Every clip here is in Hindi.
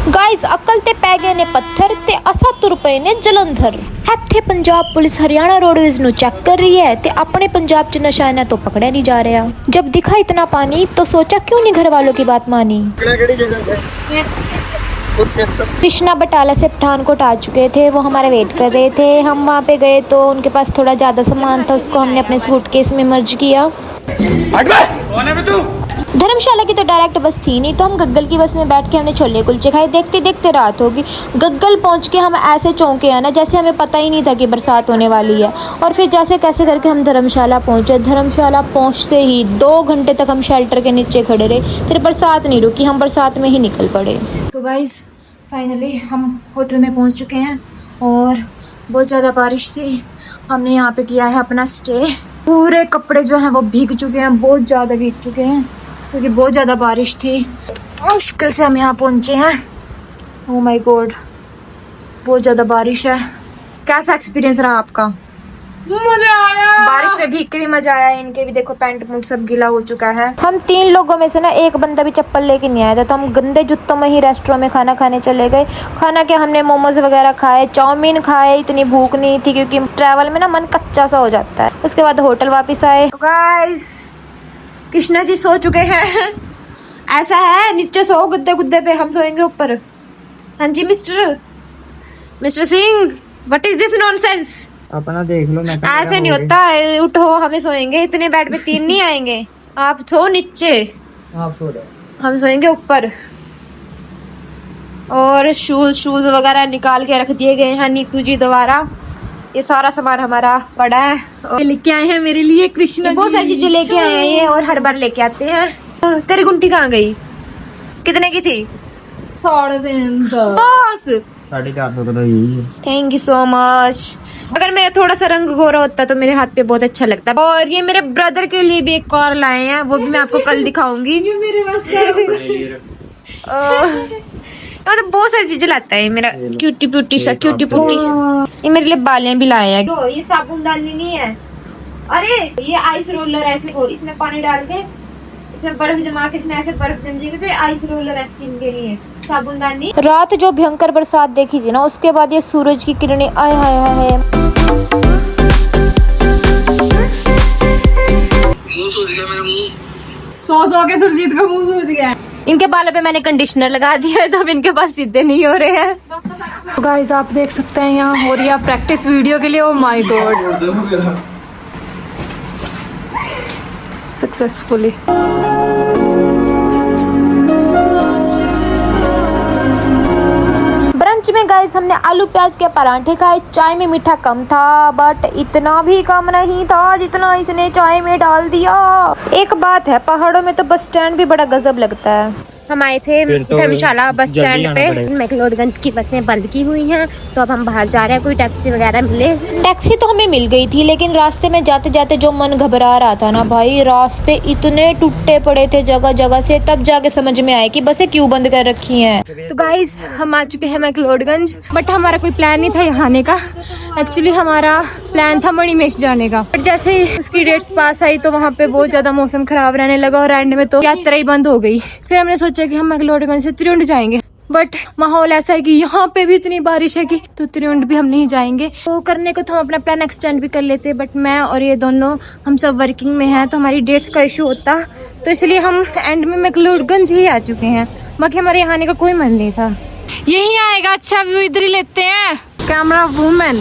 गाइस अकल ते पै गए ने पत्थर ते असा तुर पए ने जलंधर। ਇੱਥੇ पंजाब पुलिस हरियाणा रोडवेज ਨੂੰ चेक कर रही है ते अपने पंजाब च नशा इन्हें तो पकड़ा नहीं जा रहा। जब दिखा इतना पानी तो सोचा क्यों नहीं घर वालों की बात मानी। कृष्णा बटाला से पठानकोट आ चुके थे, वो हमारा वेट कर रहे थे। हम वहाँ पे गए तो उनके पास थोड़ा ज़्यादा सामान था, उसको हमने अपने सूटकेस में मर्ज किया। धर्मशाला की तो डायरेक्ट बस थी नहीं, तो हम गग्गल की बस में बैठ के हमने छोले कुलचे खाए। देखते देखते रात होगी। गग्गल पहुंच के हम ऐसे चौंके हैं ना जैसे हमें पता ही नहीं था कि बरसात होने वाली है। और फिर जैसे कैसे करके हम धर्मशाला पहुंचे। धर्मशाला पहुंचते ही 2 घंटे तक हम शेल्टर के नीचे खड़े रहे, फिर बरसात नहीं रुकी, हम बरसात में ही निकल पड़े। तो गाइस फाइनली हम होटल में पहुँच चुके हैं और बहुत ज़्यादा बारिश थी। हमने यहाँ पे किया है अपना स्टे। पूरे कपड़े जो हैं वो भीग चुके हैं, बहुत ज़्यादा भीग चुके हैं क्योंकि बहुत ज़्यादा बारिश थी। मुश्किल से हम यहाँ पहुँचे हैं। ओह माय गॉड, बहुत ज़्यादा बारिश है। कैसा एक्सपीरियंस रहा आपका? मजा आया। बारिश में भीग के भी मजा आया। इनके भी देखो पैंट मूट सब गीला हो चुका है। हम 3 लोगों में से ना एक बंदा भी चप्पल लेके नहीं आया था, तो हम गंदे जूतों में ही रेस्टोरेंट में खाना खाने चले गए। खाना क्या, हमने मोमोज वगैरह खाए, चाउमीन खाए। इतनी भूख नहीं थी क्योंकि ट्रैवल में ना मन कच्चा सा हो जाता है। उसके बाद होटल वापस आए। गाइस कृष्णा जी सो चुके हैं। ऐसा है नीचे सो गुद्दे गुद्दे पे, हम सोएंगे ऊपर। हाँ जी mister Singh, what is this nonsense? अपना देख लो ना, ऐसे नहीं होता। उठो, हमें सोएंगे। इतने बेड पे 3 नहीं आएंगे। आप सो नीचे, आप सो जाओ, हम सोएंगे ऊपर। और शूज वगैरह निकाल के रख दिए गए हैं नीतू जी द्वारा। ये सारा सामान हमारा पड़ा है और लेके आए हैं मेरे लिए कृष्णा। बहुत सारी चीजें लेके आए हैं ये, और हर बार लेके आते हैं। तेरी गुंठी कहाँ गई? कितने की थी? 350 बस। 450 का तो यही है। Thank you so much. अगर मेरा थोड़ा सा रंग गोरा होता तो मेरे हाथ पे बहुत अच्छा लगता। और ये मेरे ब्रदर के लिए भी एक और लाए हैं, वो भी मैं आपको कल दिखाऊंगी। ये मेरे मतलब बहुत सारी चीजें लाता है मेरा क्यूटी प्यूटी सा क्यूटी प्यूटी। ये मेरे लिए बालियां भी लाए हैं। तो ये साबुनदानी नहीं है, अरे ये आइस रोलर है। इसमें पानी डाल के इसमें बर्फ जमा के इसमें ऐसे बर्फ जम जाएगी, तो ये आइस रोलर है स्किन के लिए। साबुनदानी। रात जो भयंकर बरसात देखी थी ना, उसके बाद ये सूरज की किरणें आए हाय हाय। मुंह सूज गया मेरा मुंह। सो के सुरजीत का मुंह सूज गया। इनके बालों पे मैंने कंडीशनर लगा दिया है, तो अब इनके बाल सीधे नहीं हो रहे हैं। तो गाइस आप देख सकते हैं यहाँ हो रही है प्रैक्टिस वीडियो के लिए। Oh my God, successfully. Brunch में गाइस हमने आलू प्याज के परांठे खाए। चाय में मीठा कम था, बट इतना भी कम नहीं था जितना इसने चाय में डाल दिया। एक बात है, पहाड़ों में तो बस स्टैंड भी बड़ा गजब लगता है। हम आए थे धर्मशाला बस स्टैंड पे। मैक्लोडगंज की बसें बंद की हुई हैं, तो अब हम बाहर जा रहे हैं। कोई टैक्सी वगैरह मिले। टैक्सी तो हमें मिल गई थी, लेकिन रास्ते में जाते जाते जो मन घबरा रहा था ना भाई, रास्ते इतने टूटे पड़े थे जगह जगह से, तब जाके समझ में आया कि बसें क्यों बंद कर रखी हैं। तो गाइस हम आ चुके हैं मैक्लोडगंज, बट हमारा कोई प्लान नहीं था यहाँ आने का। एक्चुअली हमारा प्लान था मणिमहेश जाने का, बट जैसे ही उसकी डेट्स पास आई तो वहाँ पे बहुत ज्यादा मौसम खराब रहने लगा और एंड में तो यात्रा ही बंद हो गई। फिर हमने सोचा कि हम मैक्लोडगंज से त्रिउंड जाएंगे, बट माहौल ऐसा है कि यहाँ पे भी इतनी बारिश है कि तो त्रिउंड भी हम नहीं जाएंगे। तो करने को तो हम अपना प्लान एक्सटेंड भी कर लेते, बट मैं और ये दोनों हम सब वर्किंग में हैं, तो हमारी डेट्स का इशू होता, तो इसलिए हम एंड में मैक्लोडगंज ही आ चुके हैं। बाकी हमारे यहाँ आने का कोई मन नहीं था। यही आएगा, अच्छा व्यू इधर ही लेते हैं। Camera women,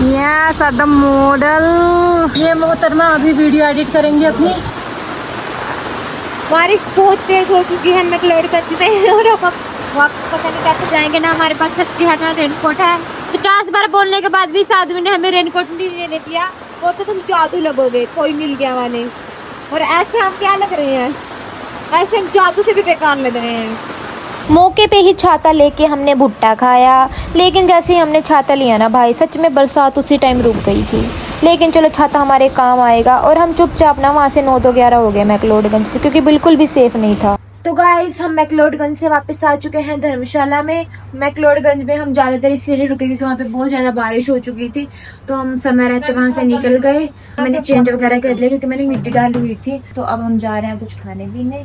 yes the model. ये मोहतरमा अभी वीडियो एडिट करेंगे अपनी। बारिश बहुत तेज हो चुकी है मैक्लोडगंज में, और अब वापस पता नहीं कैसे जाएंगे। ना हमारे पास छतरी है ना रेनकोट है। 50 बार बोलने के बाद भी इस आदमी ने हमें रेनकोट नहीं लेने दिया। और तो तुम जादू लगोगे, कोई मिल गया माने। और ऐसे हम क्या लग रहे हैं, ऐसे हम जादू से भी बेकार लग रहे हैं। मौके पे ही छाता लेके हमने भुट्टा खाया, लेकिन जैसे ही हमने छाता लिया ना भाई, सच में बरसात उसी टाइम रुक गई थी। लेकिन चलो छाता हमारे काम आएगा। और हम चुपचाप ना वहाँ से 9-11 हो गए मैक्लोडगंज से, क्योंकि बिल्कुल भी सेफ नहीं था। तो गाइस हम मैक्लोडगंज से वापस आ चुके हैं धर्मशाला में। मैक्लोडगंज में हम ज़्यादातर इसलिए रुके क्योंकि वहाँ पे बहुत ज़्यादा बारिश हो चुकी थी, तो हम समय रहते वहाँ से निकल गए। मैंने चेंज वगैरह कर लिया क्योंकि मैंने मिट्टी डाली हुई थी। तो अब हम जा रहे हैं कुछ खाने पीने।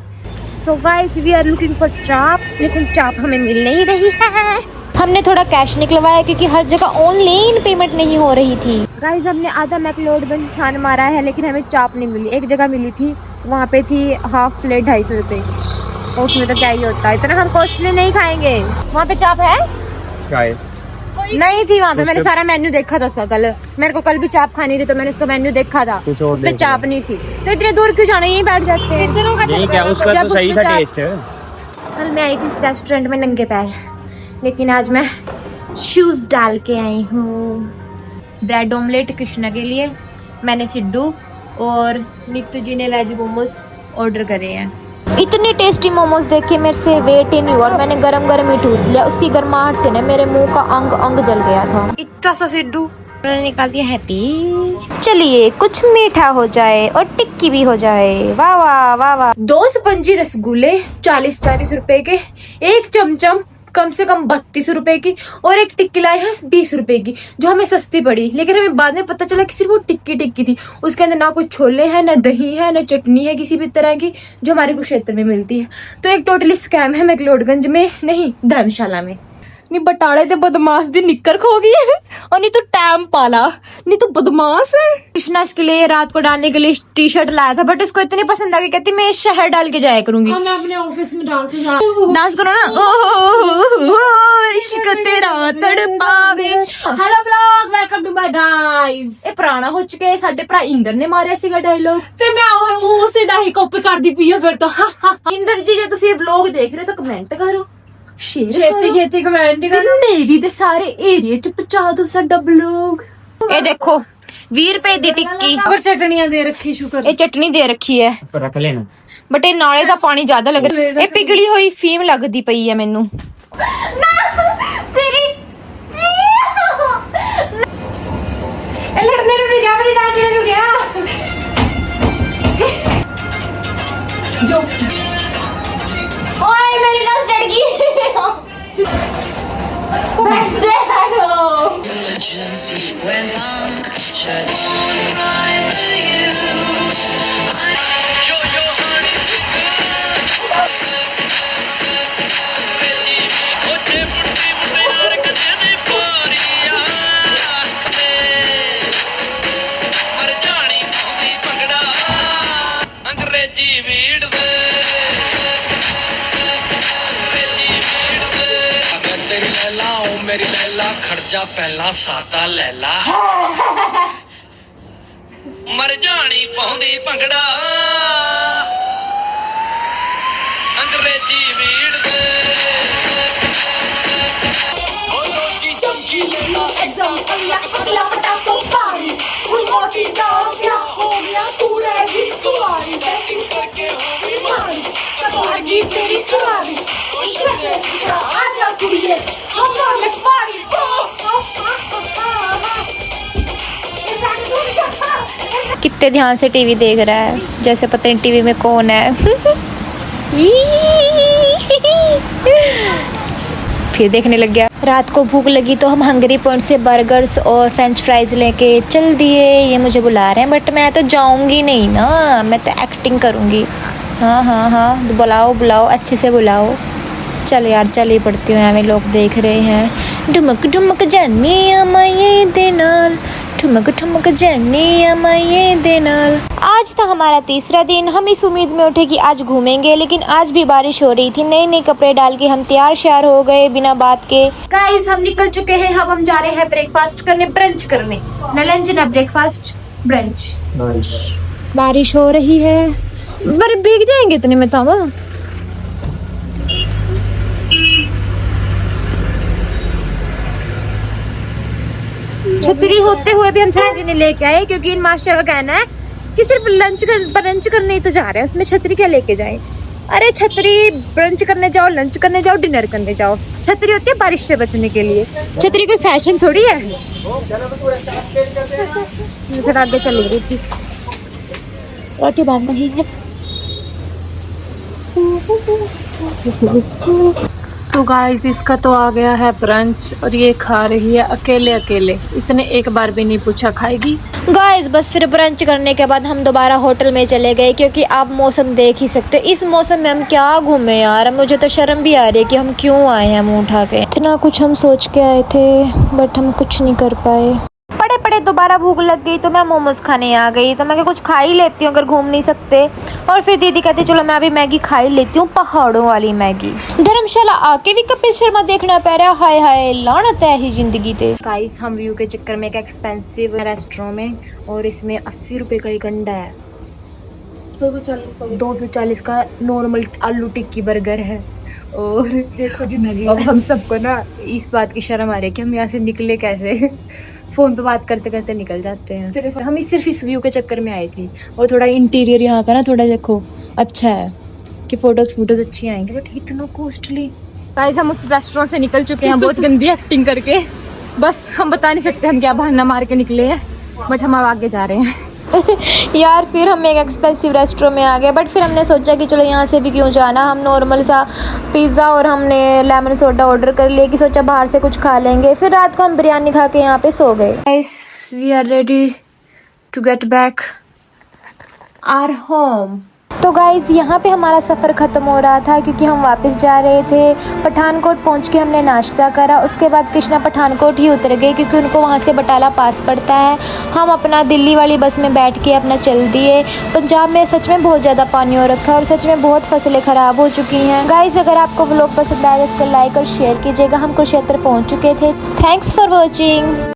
So guys we are looking for chaap, लेकिन चाप हमें मिल नहीं रही है। हमने थोड़ा कैश निकलवाया क्योंकि हर जगह ऑनलाइन पेमेंट नहीं हो रही थी। गाइस हमने आधा मैक्लोडगंज छान मारा है, लेकिन हमें चाप नहीं मिली। एक जगह मिली थी, वहाँ पे थी हाफ प्लेट 250 रुपये। और उसमें तो क्या ही होता है, इतना हम कॉस्टली नहीं खाएंगे। वहाँ पे चाप है नहीं थी वहाँ पे। मैंने सारा मेन्यू देखा था उसका कल। मेरे को कल भी चाप खानी थी तो मैंने उसका मेन्यू देखा था, उसमें चाप नहीं थी। तो इतने दूर क्यों जाना, यहीं बैठ जाते हैं। उसका तो सही था टेस्ट। कल मैं आई थी इस रेस्टोरेंट में नंगे पैर, लेकिन आज मैं शूज डाल के आई हूँ। ब्रेड ऑमलेट कृष्णा के लिए, मैंने सिड्डू और नीतू जी ने वेज मोमोज ऑर्डर करे हैं। इतनी टेस्टी मोमोज देख के मेरे से वेट ही नहीं हुआ और मैंने गरम गरम ही ठूस लिया। उसकी गर्माहट से ना मेरे मुंह का अंग अंग जल गया था। इतना सा सिड्डू मैंने निकाल दिया। हैप्पी। चलिए कुछ मीठा हो जाए और टिक्की भी हो जाए। वाह वाह वाह वाह। 2 स्पंजी रसगुल्ले 40-40 रुपए के, एक चमचम कम से कम 32 रुपए की, और एक टिक्की लाई है 20 रुपए की, जो हमें सस्ती पड़ी। लेकिन हमें बाद में पता चला कि सिर्फ वो टिक्की थी। उसके अंदर ना कोई छोले हैं, ना दही है, ना चटनी है किसी भी तरह की, जो हमारे कुरुक्षेत्र में मिलती है। तो एक टोटली स्कैम है मैक्लोडगंज में, नहीं धर्मशाला में। नी बटाले ते बदमाश दी निक्कर खो गई है, और नहीं तो टाइम पाला, नहीं तो बदमाश है। कृष्णा इसके लिए रात को डालने के लिए टी शर्ट लाया था, बट इसको इतनी पसंद आ गई, कहती मैं शहर डाल के जाया करूंगी। मैं अपने ऑफिस में डाल के डांस करो ना। इश्क तेरा तड़पावे। Hello blog, welcome to my guys. ये पुराना हो चुका है, साडे भरा इंदर ने मारिया सीगा डायलॉग ते मैं उसे दा ही कॉपी करदी पई फिर तो। इंदर जी जे तुसी ये ब्लॉग देख रहे हो तो कमेंट करो, छेती कमेंट करो, नेवी दे सारे एरिया च पहुंचा दो साडा ब्लॉग। ये देखो 20 रुपए दी टिक्की और चटनियां दे रखी, शुक्र ये चटनी दे रखी है, रख लेना। बट ये नाले दा पानी ज्यादा लग रहा है। ये पिघली हुई फीम लगदी पई है मैनू। लड़ने रुक गया, मेरी डांस रुक गया। जो ओए मेरी डांस डर गई। बेस्ट डे मेरी लैला खर्चा पहला सादा लैला मर जानी पाउंदी भंगड़ा अंग्रेजी वीड़ दे ओलो जी चमकी लेना एग्जाम अगला पटाखो पारी फुल मोटी दाव क्या हो गया तू रहेगी कुंवारी बैटिंग करके हो गई मारी कबाड़गी तेरी कुंवारी आजा कुड़िए कितने ध्यान से टीवी देख रहा है, जैसे पता नहीं टीवी में कौन है। फिर देखने लग गया। रात को भूख लगी तो हम हंगरी पॉइंट से बर्गर्स और फ्रेंच फ्राइज लेके चल दिए। ये मुझे बुला रहे हैं बट मैं तो जाऊंगी नहीं ना, मैं तो एक्टिंग करूंगी। हाँ हाँ हाँ बुलाओ बुलाओ, अच्छे से बुलाओ। चल यार चल ही पड़ती हूँ, हमें लोग देख रहे हैं। ढुमक ढुमक जानी माये दे नाल, ठुमक ठुमक जानी माये दे नाल। आज था हमारा तीसरा दिन। हम इस उम्मीद में उठे कि आज घूमेंगे, लेकिन आज भी बारिश हो रही थी। नए नए कपड़े डाल के हम तैयार श्यार हो गए बिना बात के। गाइस हम निकल चुके हैं, अब हम जा रहे हैं ब्रेकफास्ट करने, ब्रंच करने। न लंच न ब्रेकफास्ट, ब्रंच। बारिश हो रही है, बड़े भीग जाएंगे इतने में तो। छतरी होते हुए भी हम छतरी नहीं लेके आए, क्योंकि इन मास्टर का कहना है कि सिर्फ ब्रंच करने ही तो जा रहे हैं, उसमें छतरी क्या लेके जाए। अरे छतरी ब्रंच करने जाओ, लंच करने जाओ, डिनर करने जाओ। छतरी होती है बारिश से बचने के लिए, छतरी कोई फैशन थोड़ी है। फिर आगे चल रही थी, रोटी बन रही है। तो गाइस इसका तो आ गया है ब्रंच और ये खा रही है अकेले अकेले। इसने एक बार भी नहीं पूछा खाएगी। गाइस बस फिर ब्रंच करने के बाद हम दोबारा होटल में चले गए, क्योंकि आप मौसम देख ही सकते हो। इस मौसम में हम क्या घूमे यार, मुझे तो शर्म भी आ रही है कि हम क्यों आए हैं मुंह उठा के। इतना कुछ हम सोच के आए थे बट हम कुछ नहीं कर पाए। पड़े पड़े दोबारा भूख लग गई तो मैं मोमोज खाने आ गई। तो मैं कुछ खा ही लेती हूँ अगर घूम नहीं सकते। और फिर दीदी कहती चलो मैं अभी मैगी खा ही लेती हूँ, पहाड़ों वाली मैगी। धर्मशाला आके भी कपिल शर्मा देखना पड़ रहा है। हाय हाय लानत है ही जिंदगी ते। गाइस हम व्यू के चक्कर में एक एक्सपेंसिव रेस्टोरेंट में, और इसमें 80 रुपए का एक अंडा है। 240 का नॉर्मल आलू टिक्की बर्गर है। और 150 की मैगी। अब हम सबको ना इस बात की शर्म आ रही है कि हम यहाँ से निकले कैसे। फोन पे बात करते करते निकल जाते हैं। हम सिर्फ इस व्यू के चक्कर में आए थे, और थोड़ा इंटीरियर यहाँ का ना थोड़ा देखो अच्छा है कि फोटोज अच्छी आएंगी, बट इतना कॉस्टली। गाइस हम उस रेस्टोरेंट से निकल चुके हैं बहुत गंदी एक्टिंग करके। बस हम बता नहीं सकते हम क्या बहाना मार के निकले हैं, बट हम अब आगे जा रहे हैं। यार फिर हम एक एक्सपेंसिव रेस्टोरेंट में आ गए, बट फिर हमने सोचा कि चलो यहाँ से भी क्यों जाना। हम नॉर्मल सा पिज़्ज़ा और हमने लेमन सोडा ऑर्डर कर लिया कि सोचा बाहर से कुछ खा लेंगे। फिर रात को हम बिरयानी खा के यहाँ पे सो गए। Guys we are ready to get back our home. तो गाइज़ यहाँ पे हमारा सफ़र ख़त्म हो रहा था, क्योंकि हम वापस जा रहे थे। पठानकोट पहुँच के हमने नाश्ता करा। उसके बाद कृष्णा पठानकोट ही उतर गए, क्योंकि उनको वहाँ से बटाला पास पड़ता है। हम अपना दिल्ली वाली बस में बैठ के अपना चल दिए। पंजाब में सच में बहुत ज़्यादा पानी हो रखा है और सच में बहुत फसलें ख़राब हो चुकी हैं। गाइज़ अगर आपको व्लॉग पसंद आए तो उसको लाइक और शेयर कीजिएगा। हम कुरुक्षेत्र पहुँच चुके थे। Thanks for watching.